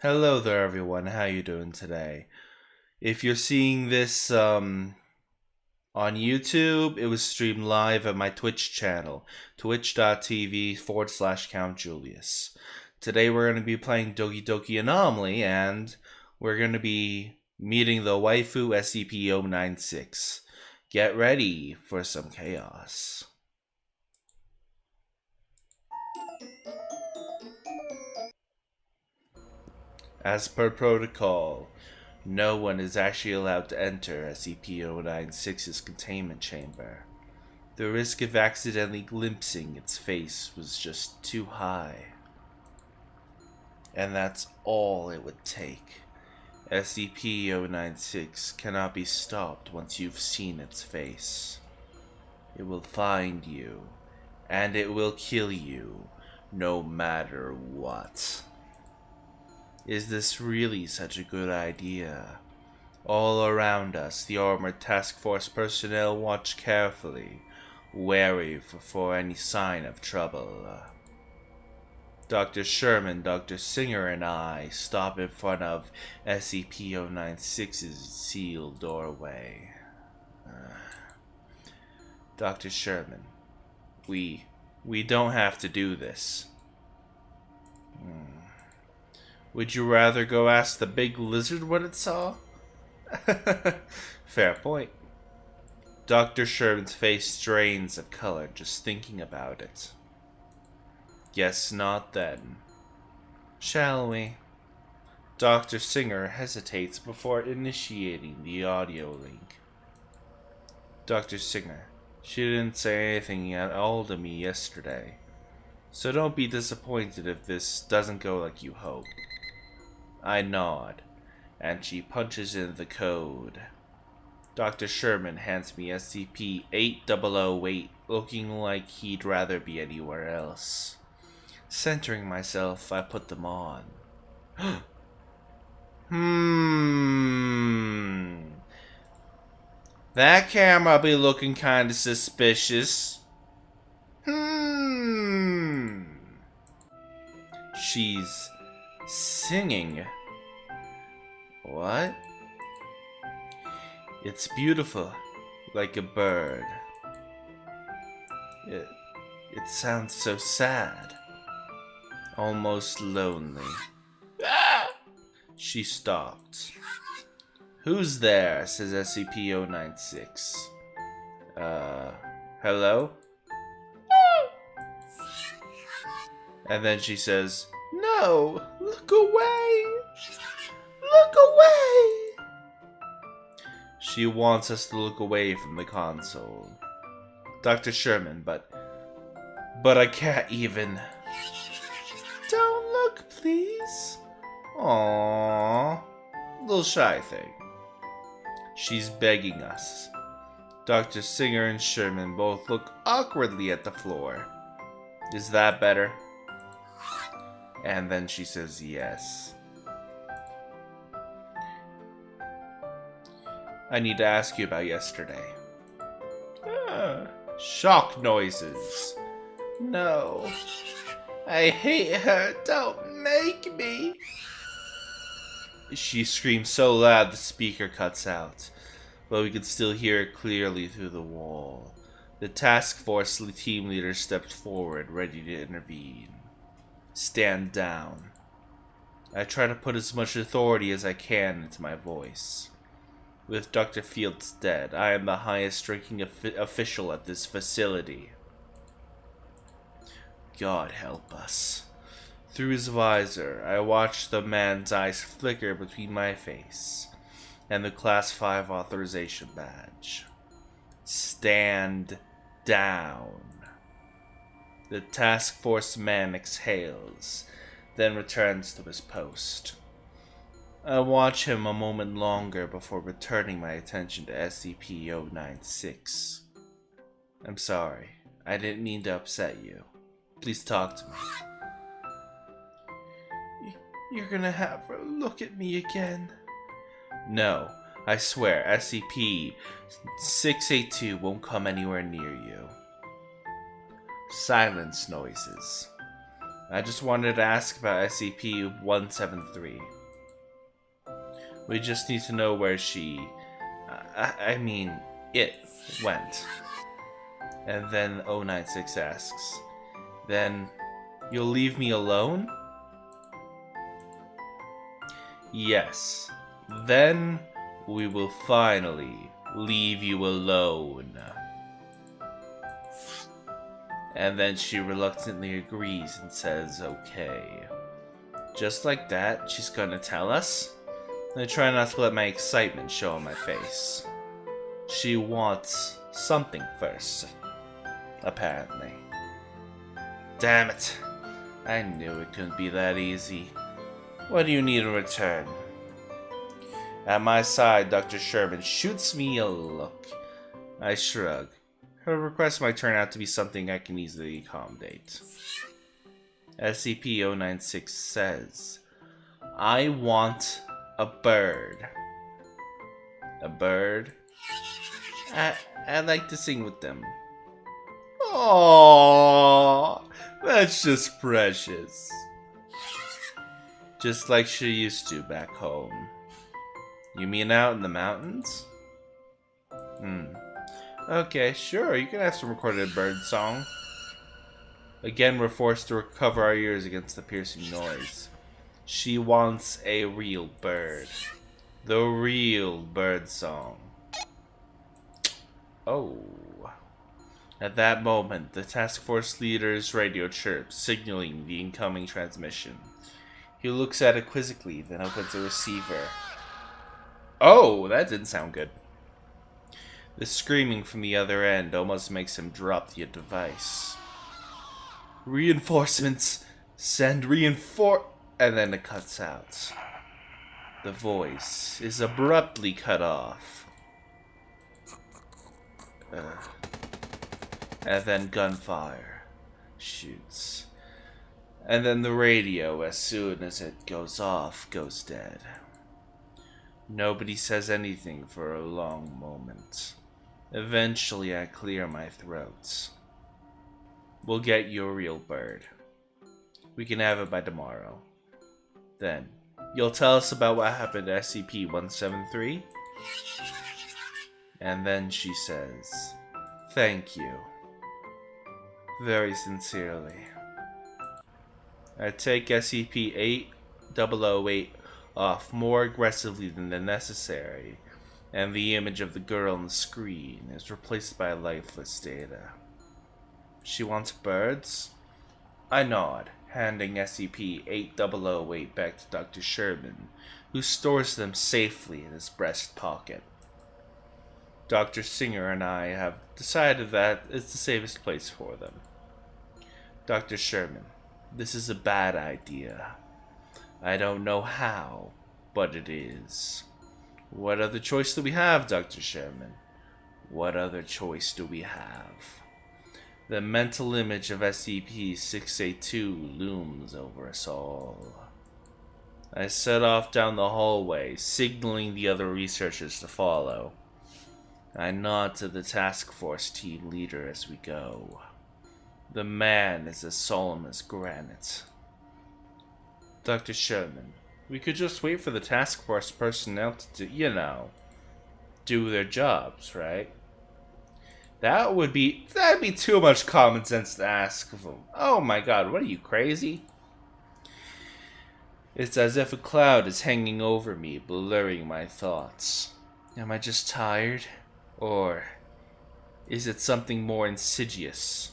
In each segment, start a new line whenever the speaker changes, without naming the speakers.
Hello there everyone, how you doing today? If you're seeing this on YouTube, it was streamed live at my Twitch channel, twitch.tv/Count Julius. Today we're going to be playing Doki Anomaly, and we're going to be meeting the waifu SCP-096. Get ready for some chaos. As per protocol, no one is actually allowed to enter SCP-096's containment chamber. The risk of accidentally glimpsing its face was just too high. And that's all it would take. SCP-096 cannot be stopped once you've seen its face. It will find you, and it will kill you, no matter what. Is this really such a good idea? All around us, the armored task force personnel watch carefully, wary for any sign of trouble. Dr. Sherman, Dr. Singer, and I stop in front of SCP-096's sealed doorway. Dr. Sherman, we don't have to do this. Would you rather go ask the big lizard what it saw? Fair point. Dr. Sherman's face strains of color just thinking about it. Guess not then. Shall we? Dr. Singer hesitates before initiating the audio link. Dr. Singer, she didn't say anything at all to me yesterday, so don't be disappointed if this doesn't go like you hope. I nod, and she punches in the code. Dr. Sherman hands me SCP-8008, looking like he'd rather be anywhere else. Centering myself, I put them on. That camera be looking kinda suspicious. She's singing. What? It's beautiful, like a bird. It sounds so sad, almost lonely. She stopped. Who's there? Says SCP-096. Hello? And then she says, "No, look away! Look away!" She wants us to look away from the console. Dr. Sherman, but I can't even. Don't look, please. Aww, little shy thing. She's begging us. Dr. Singer and Sherman both look awkwardly at the floor. Is that better? And then she says yes. I need to ask you about yesterday. Shock noises. No. I hate her. Don't make me. She screams so loud the speaker cuts out, but we could still hear it clearly through the wall. The task force team leader stepped forward, ready to intervene. Stand down. I try to put as much authority as I can into my voice. With Dr. Fields dead, I am the highest ranking official at this facility. God help us. Through his visor, I watched the man's eyes flicker between my face and the Class 5 authorization badge. Stand down. The task force man exhales, then returns to his post. I watch him a moment longer before returning my attention to SCP-096. I'm sorry. I didn't mean to upset you. Please talk to me. You're gonna have her look at me again. No, I swear, SCP-682 won't come anywhere near you. Silence noises. I just wanted to ask about SCP-173. We just need to know where she... I mean, it went. And then 096 asks, then you'll leave me alone? Yes. Then we will finally leave you alone. And then she reluctantly agrees and says, okay. Just like that, she's gonna tell us? I try not to let my excitement show on my face. She wants something first, apparently. Damn it. I knew it couldn't be that easy. What do you need in return? At my side, Dr. Sherman shoots me a look. I shrug. Her request might turn out to be something I can easily accommodate. SCP-096 says, I want a bird. A bird? I like to sing with them. Aww, that's just precious. Just like she used to back home. You mean out in the mountains? Okay, sure, you can have some recorded bird song. Again, we're forced to recover our ears against the piercing noise. She wants a real bird. The real bird song. Oh. At that moment, the task force leader's radio chirps, signaling the incoming transmission. He looks at it quizzically, then opens the receiver. Oh, that didn't sound good. The screaming from the other end almost makes him drop the device. Reinforcements! Send and then it cuts out. The voice is abruptly cut off. And then gunfire. Shoots. And then the radio, as soon as it goes off, goes dead. Nobody says anything for a long moment. Eventually, I clear my throat. We'll get you a real bird. We can have it by tomorrow. Then, you'll tell us about what happened to SCP-173? And then she says, thank you. Very sincerely. I take SCP-8008 off more aggressively than necessary, and the image of the girl on the screen is replaced by lifeless data. She wants birds? I nod, handing SCP-8008 back to Dr. Sherman, who stores them safely in his breast pocket. Dr. Singer and I have decided that it's the safest place for them. Dr. Sherman, this is a bad idea. I don't know how, but it is. What other choice do we have, Dr. Sherman? What other choice do we have? The mental image of SCP-682 looms over us all. I set off down the hallway, signaling the other researchers to follow. I nod to the task force team leader as we go. The man is as solemn as granite. Dr. Sherman, we could just wait for the task force personnel to do their jobs, right? That'd be too much common sense to ask of them. Oh my god, what are you, crazy? It's as if a cloud is hanging over me, blurring my thoughts. Am I just tired? Or is it something more insidious,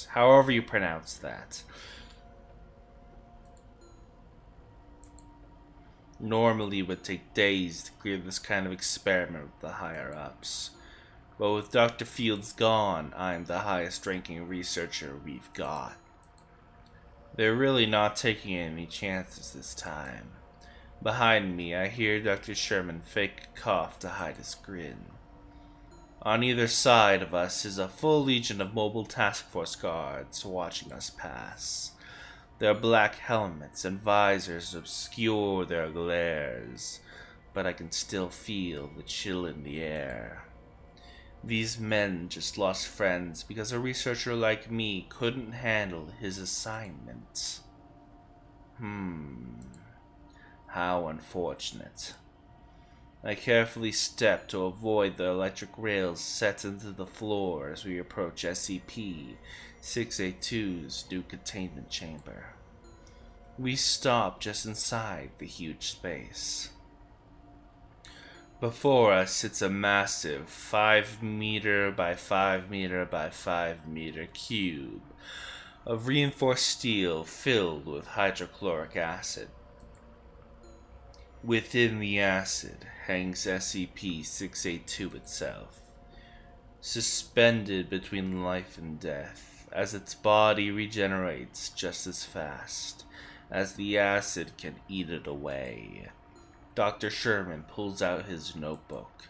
however you pronounce that? Normally it would take days to clear this kind of experiment with the higher-ups. But with Dr. Fields gone, I'm the highest-ranking researcher we've got. They're really not taking any chances this time. Behind me, I hear Dr. Sherman fake a cough to hide his grin. On either side of us is a full legion of mobile task force guards watching us pass. Their black helmets and visors obscure their glares, but I can still feel the chill in the air. These men just lost friends because a researcher like me couldn't handle his assignment. How unfortunate. I carefully stepped to avoid the electric rails set into the floor as we approach SCP-682's new containment chamber. We stop just inside the huge space. Before us sits a massive 5 meter by 5 meter by 5 meter cube of reinforced steel filled with hydrochloric acid. Within the acid hangs SCP-682 itself, suspended between life and death, as its body regenerates just as fast as the acid can eat it away. Dr. Sherman pulls out his notebook.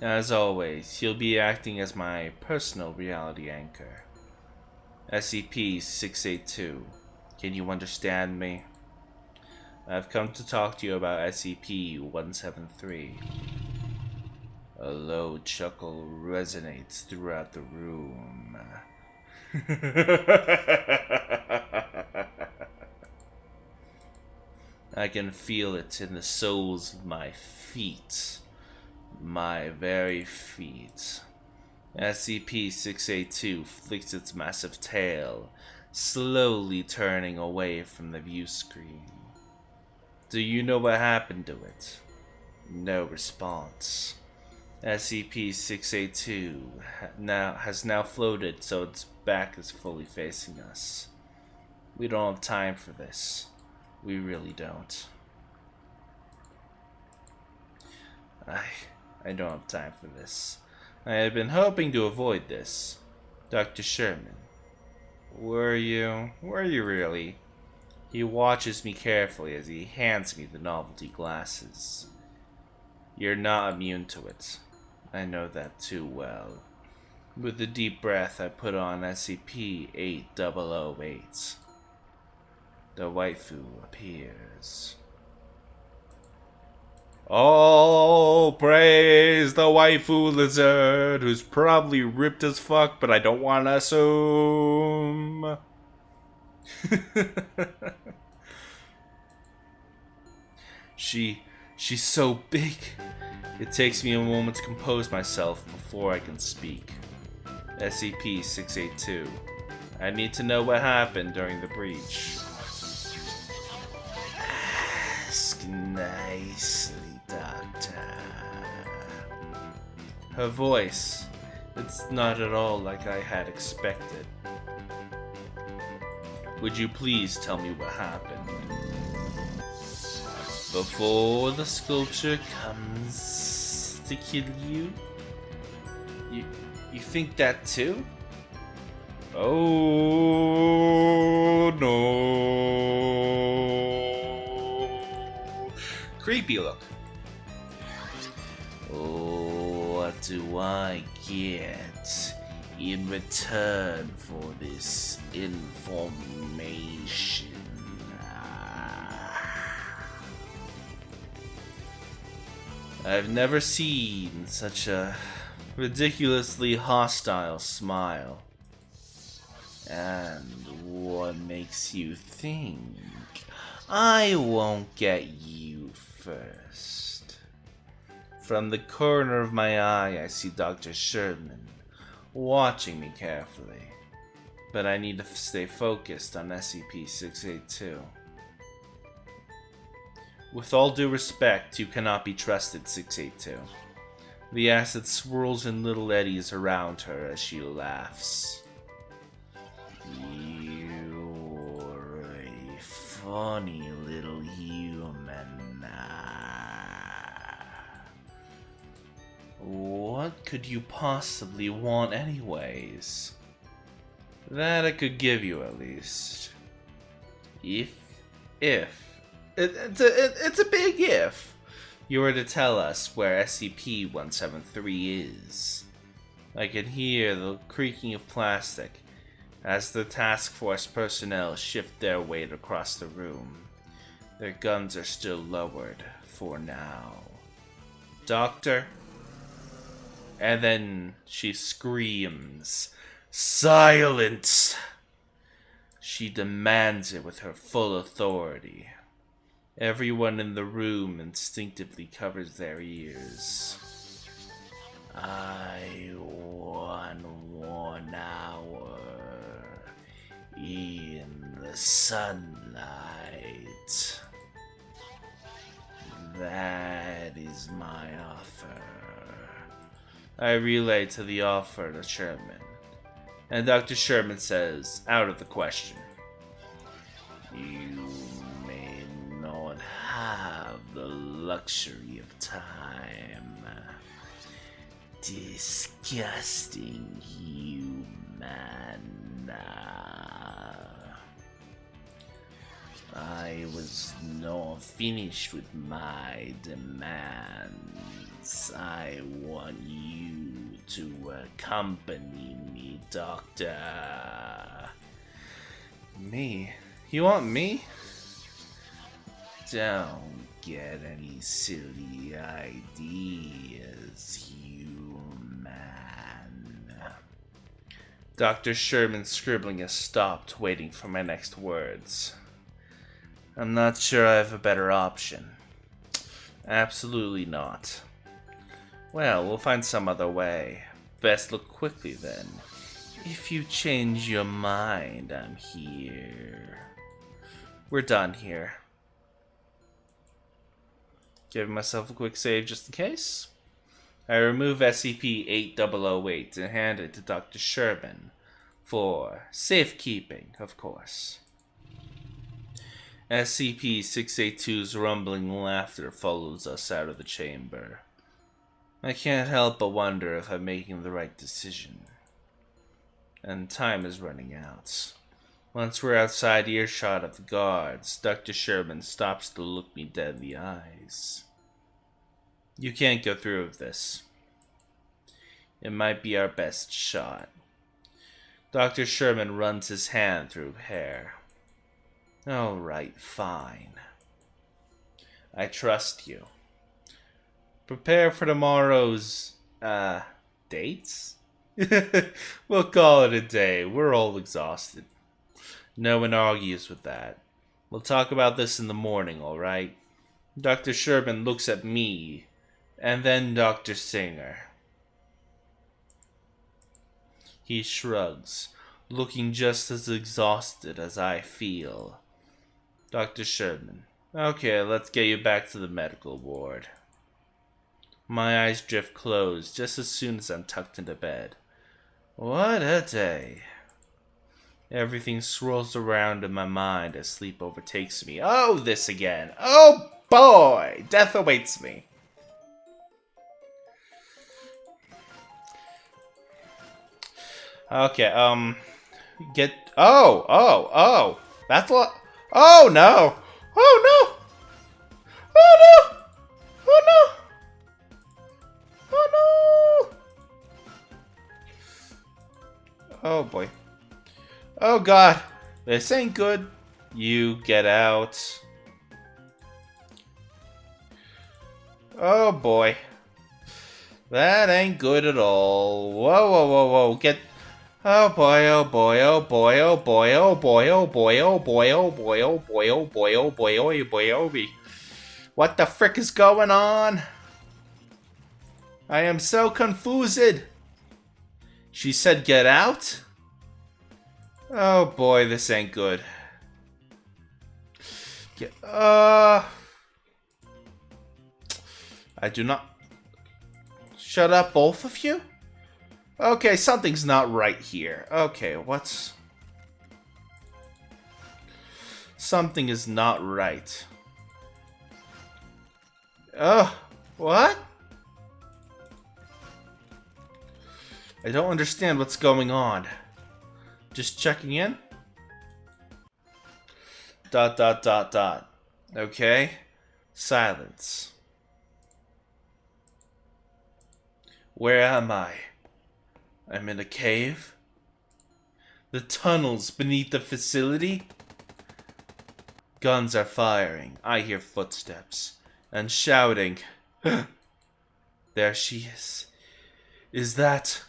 As always, he'll be acting as my personal reality anchor. SCP-682, can you understand me? I've come to talk to you about SCP-173. A low chuckle resonates throughout the room. I can feel it in the soles of my feet. My very feet. SCP-682 flicks its massive tail, slowly turning away from the view screen. Do you know what happened to it? No response. SCP-682 has now floated, so its back is fully facing us. We don't have time for this. We really don't. I don't have time for this. I had been hoping to avoid this. Dr. Sherman. Were you really? He watches me carefully as he hands me the novelty glasses. You're not immune to it. I know that too well. With a deep breath, I put on SCP-8008. The waifu appears. Oh, praise the waifu lizard, who's probably ripped as fuck, but I don't want to assume. She's so big. It takes me a moment to compose myself before I can speak. SCP-682. I need to know what happened during the breach. Ask nicely, Doctor. Her voice, it's not at all like I had expected. Would you please tell me what happened? Before the sculpture comes to kill you? You think that too? Oh no. Creepy look. Oh, what do I get in return for this information? I've never seen such a ridiculously hostile smile. And what makes you think I won't get you first? From the corner of my eye, I see Dr. Sherman watching me carefully. But I need to stay focused on SCP-682. With all due respect, you cannot be trusted, 682. The acid swirls in little eddies around her as she laughs. You're a funny little human. What could you possibly want anyways? That I could give you at least. It's a big if. You were to tell us where SCP-173 is. I can hear the creaking of plastic as the task force personnel shift their weight across the room. Their guns are still lowered for now. Doctor? And then she screams, "Silence!" She demands it with her full authority. Everyone in the room instinctively covers their ears. I want 1 hour in the sunlight. That is my offer. I relay to the offer to Sherman, and Dr. Sherman says, out of the question, "You may not have the luxury of time. Disgusting human. I was not finished with my demands. I want you to accompany me, Doctor." Me? You want me? Don't get any silly ideas, human. Dr. Sherman's scribbling has stopped, waiting for my next words. I'm not sure I have a better option. Absolutely not. Well, we'll find some other way. Best look quickly then. If you change your mind, I'm here. We're done here. Giving myself a quick save just in case. I remove SCP-8008 and hand it to Dr. Sherman for safekeeping, of course. SCP-682's rumbling laughter follows us out of the chamber. I can't help but wonder if I'm making the right decision. And time is running out. Once we're outside earshot of the guards, Dr. Sherman stops to look me dead in the eyes. You can't go through with this. It might be our best shot. Dr. Sherman runs his hand through hair. Alright, fine. I trust you. Prepare for tomorrow's, dates? We'll call it a day. We're all exhausted. No one argues with that. We'll talk about this in the morning, alright? Dr. Sherman looks at me, and then Dr. Singer. He shrugs, looking just as exhausted as I feel. Dr. Sherman. Okay, let's get you back to the medical ward. My eyes drift closed just as soon as I'm tucked into bed. What a day. Everything swirls around in my mind as sleep overtakes me. Oh, this again. Oh boy! Death awaits me. Okay, get... Oh! That's what... Oh, no! Oh, no! Oh, no! Oh, no! Oh, no! Oh, boy. Oh, God. This ain't good. You get out. Oh, boy. That ain't good at all. Whoa. Get... Oh boy, oh boy, oh boy, oh boy, oh boy, oh boy, oh boy, oh boy, oh boy, oh boy, oh boy, oh boy, oh boy. What the frick is going on? I am so confused. She said get out? Oh boy, this ain't good. I do not... Shut up, both of you? Okay, something's not right here. Okay, what's... Something is not right. What? I don't understand what's going on. Just checking in? ... Okay. Silence. Where am I? I'm in a cave? The tunnels beneath the facility? Guns are firing. I hear footsteps. And shouting. There she is. Is that...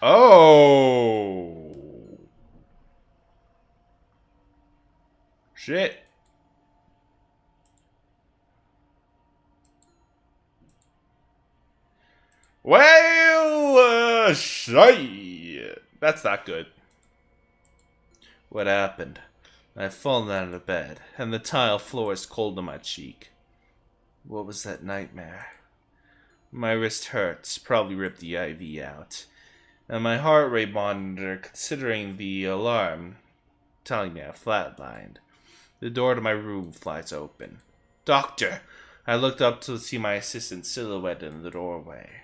Oh! Shit. Well, shit. That's not good. What happened? I've fallen out of bed, and the tile floor is cold on my cheek. What was that nightmare? My wrist hurts, probably ripped the IV out. And my heart rate monitor, considering the alarm, telling me I flatlined. The door to my room flies open. Doctor! I looked up to see my assistant silhouetted in the doorway.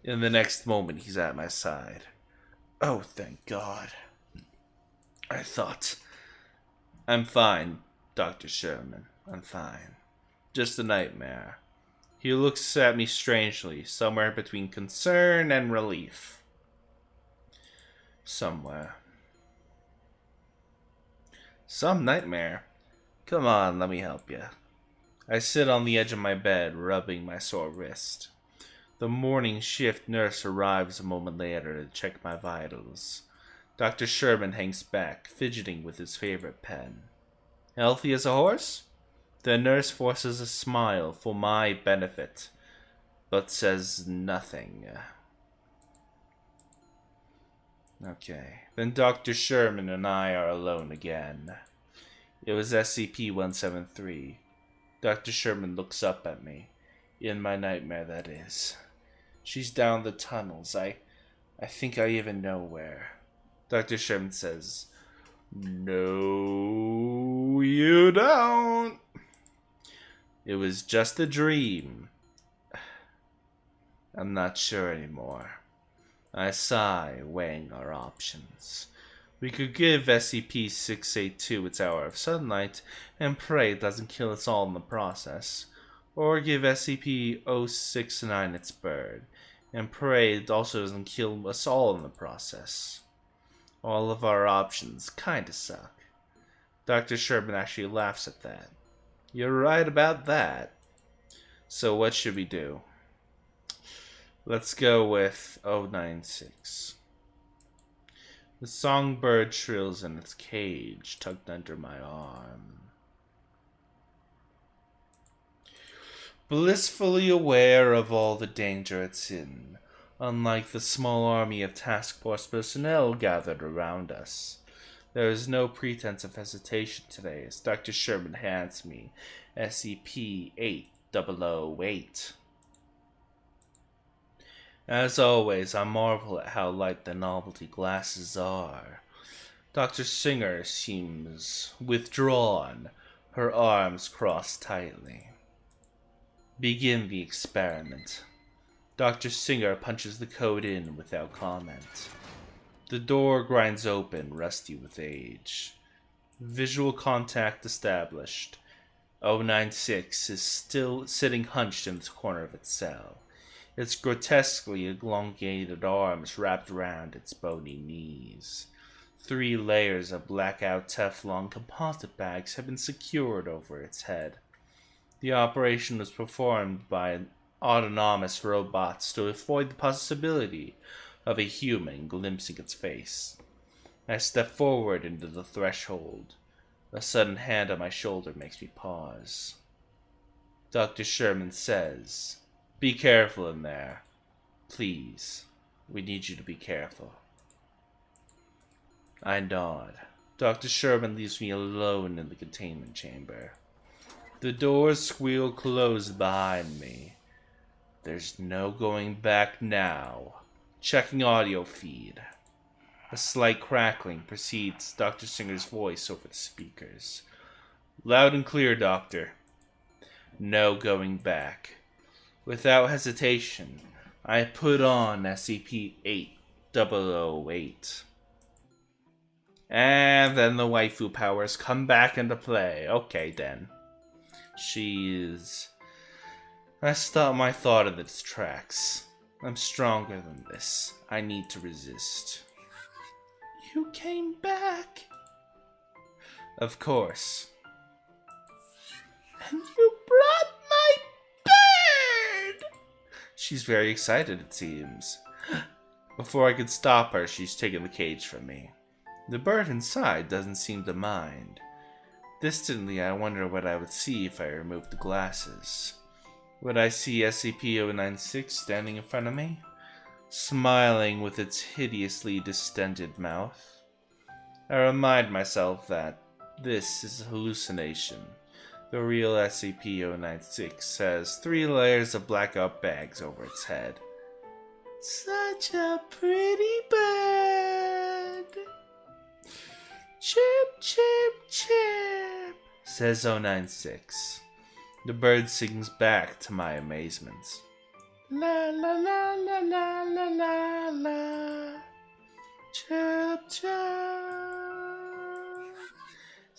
In the next moment, he's at my side. Oh, thank God. I thought... I'm fine, Dr. Sherman. I'm fine. Just a nightmare. He looks at me strangely, somewhere between concern and relief. Somewhere. Some nightmare. Come on, let me help you. I sit on the edge of my bed, rubbing my sore wrist. The morning shift nurse arrives a moment later to check my vitals. Dr. Sherman hangs back, fidgeting with his favorite pen. Healthy as a horse? The nurse forces a smile for my benefit, but says nothing. Okay, then Dr. Sherman and I are alone again. It was SCP-173. Dr. Sherman looks up at me. In my nightmare, that is. She's down the tunnels. I think I even know where. Dr. Sherman says, "No, you don't. It was just a dream." I'm not sure anymore. I sigh, weighing our options. We could give SCP-682 its hour of sunlight and pray it doesn't kill us all in the process. Or give SCP-069 its bird and pray it also doesn't kill us all in the process. All of our options kinda suck. Dr. Sherman actually laughs at that. You're right about that. So what should we do? Let's go with 096. The songbird shrills in its cage, tucked under my arm. Blissfully aware of all the danger it's in, unlike the small army of task force personnel gathered around us. There is no pretense of hesitation today as Dr. Sherman hands me SCP-8008. As always, I marvel at how light the novelty glasses are. Dr. Singer seems withdrawn, her arms crossed tightly. Begin the experiment. Dr. Singer punches the code in without comment. The door grinds open, rusty with age. Visual contact established. 096 is still sitting hunched in the corner of its cell. Its grotesquely elongated arms wrapped around its bony knees. 3 layers of blackout Teflon composite bags have been secured over its head. The operation was performed by autonomous robots to avoid the possibility of a human glimpsing its face. I step forward into the threshold. A sudden hand on my shoulder makes me pause. Dr. Sherman says, "Be careful in there. Please, we need you to be careful." I nod. Dr. Sherman leaves me alone in the containment chamber. The doors squeal closed behind me. There's no going back now. Checking audio feed. A slight crackling precedes Dr. Singer's voice over the speakers. Loud and clear, Doctor. No going back. Without hesitation, I put on SCP-8008. And then the waifu powers come back into play. Okay, then. I stopped my thought in its tracks. I'm stronger than this. I need to resist. You came back. Of course. And you brought my bird! She's very excited, it seems. Before I could stop her, she's taken the cage from me. The bird inside doesn't seem to mind. Distantly, I wonder what I would see if I removed the glasses. Would I see SCP-096 standing in front of me, smiling with its hideously distended mouth? I remind myself that this is a hallucination. The real SCP-096 has 3 layers of blackout bags over its head. Such a pretty bird! Chirp, chirp, chirp, says 096. The bird sings back to my amazement. La la la la la la la la. Chirp, chirp.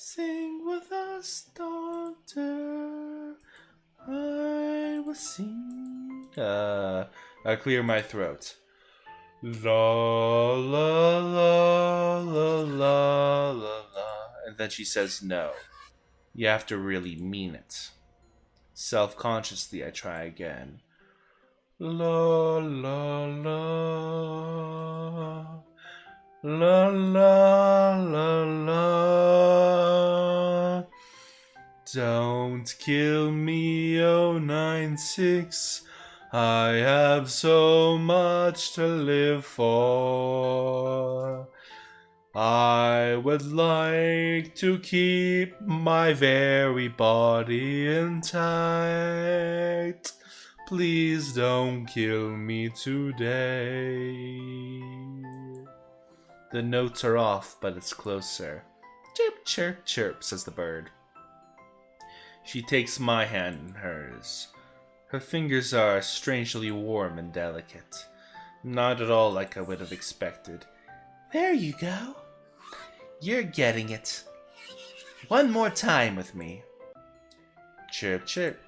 Sing with us, Doctor. I will sing. I clear my throat. La la la la la la la. And then she says no. You have to really mean it. Self-consciously, I try again. La la la. La la la la. Don't kill me, 096. I have so much to live for. I would like to keep my very body intact. Please don't kill me today. The notes are off, but it's closer. Chirp, chirp, chirp, says the bird. She takes my hand in hers. Her fingers are strangely warm and delicate. Not at all like I would have expected. There you go. You're getting it. One more time with me. Chirp, chirp.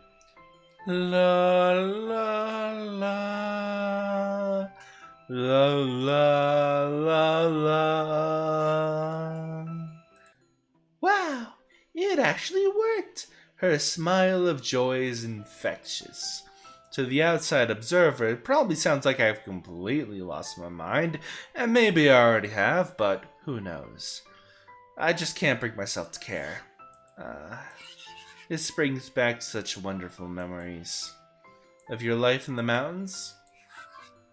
La la la. La la la la. Wow, it actually worked. Her smile of joy is infectious. To the outside observer, it probably sounds like I've completely lost my mind, and maybe I already have, but who knows. I just can't bring myself to care. This brings back such wonderful memories. Of your life in the mountains?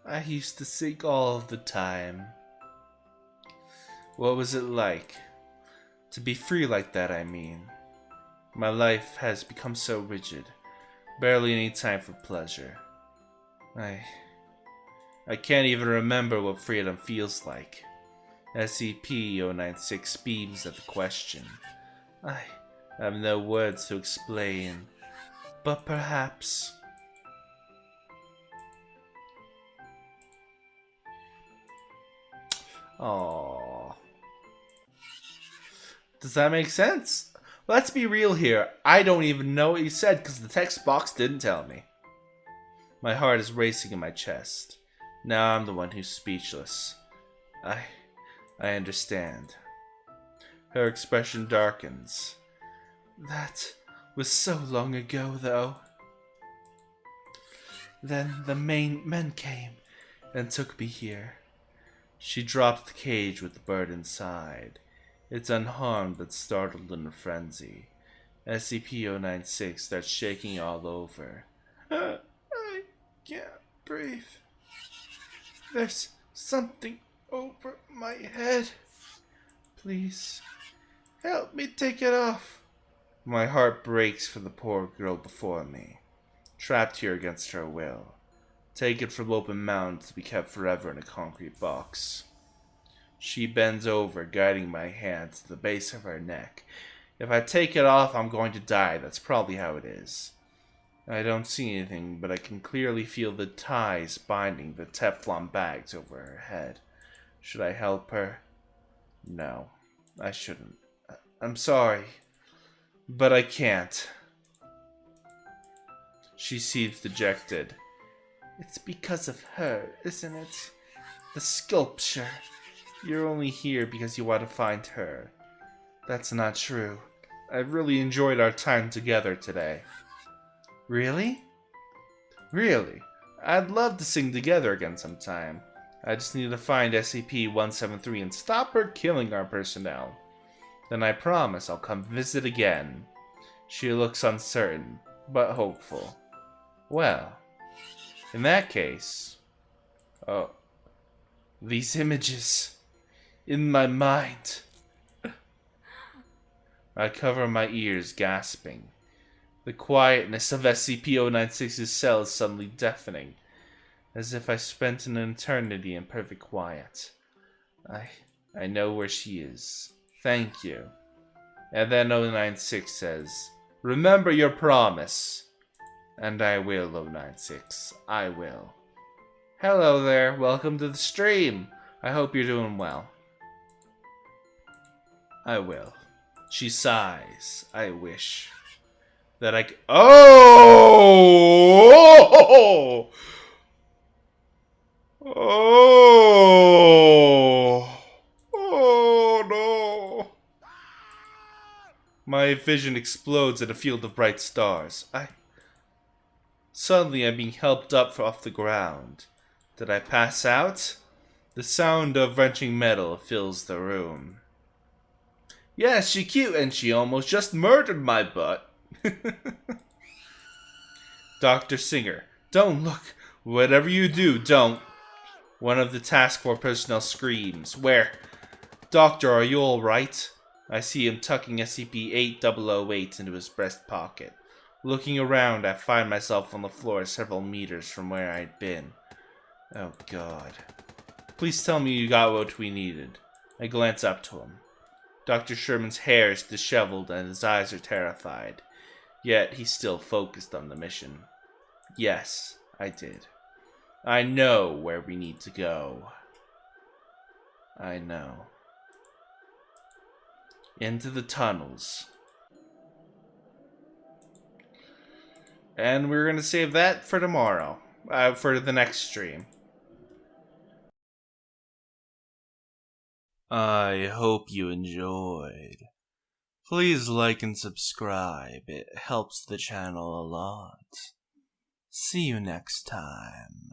I used to sing all of the time. What was it like? To be free like that, I mean. My life has become so rigid. Barely any time for pleasure. I can't even remember what freedom feels like. SCP-096 beams at the question. I have no words to explain, but perhaps... Aww. Does that make sense? Let's be real here. I don't even know what you said because the text box didn't tell me. My heart is racing in my chest. Now I'm the one who's speechless. I understand. Her expression darkens. That was so long ago, though. Then the main men came and took me here. She dropped the cage with the bird inside. It's unharmed but startled in a frenzy. SCP-096 starts shaking all over. I can't breathe. There's something over my head. Please, help me take it off. My heart breaks for the poor girl before me, trapped here against her will, taken from open mountains to be kept forever in a concrete box. She bends over, guiding my hand to the base of her neck. If I take it off, I'm going to die. That's probably how it is. I don't see anything, but I can clearly feel the ties binding the Teflon bags over her head. Should I help her? No, I shouldn't. I'm sorry, but I can't. She seems dejected. It's because of her, isn't it? The sculpture. You're only here because you want to find her. That's not true. I've really enjoyed our time together today. Really? Really? I'd love to sing together again sometime. I just need to find SCP-173 and stop her killing our personnel. Then I promise I'll come visit again. She looks uncertain, but hopeful. Well, in that case... Oh. These images... in my mind... I cover my ears, gasping. The quietness of SCP-096's cell is suddenly deafening, as if I spent an eternity in perfect quiet. I know where she is. Thank you. And then 096 says, remember your promise. And I will, 096. I will. Hello there. Welcome to the stream. I hope you're doing well. I will. She sighs. I wish that I could. Oh! Oh! Oh no! My vision explodes in a field of bright stars. Suddenly I'm being helped up off the ground. Did I pass out? The sound of wrenching metal fills the room. Yes, she cute and she almost just murdered my butt. Dr. Singer, don't look. Whatever you do, don't. One of the task force personnel screams. Where? Doctor, are you alright? I see him tucking SCP-8008 into his breast pocket. Looking around, I find myself on the floor several meters from where I'd been. Oh god. Please tell me you got what we needed. I glance up to him. Dr. Sherman's hair is disheveled and his eyes are terrified. Yet he's still focused on the mission. Yes, I did. I know where we need to go. I know. Into the tunnels. And we're going to save that for tomorrow. For the next stream. I hope you enjoyed. Please like and subscribe. It helps the channel a lot. See you next time.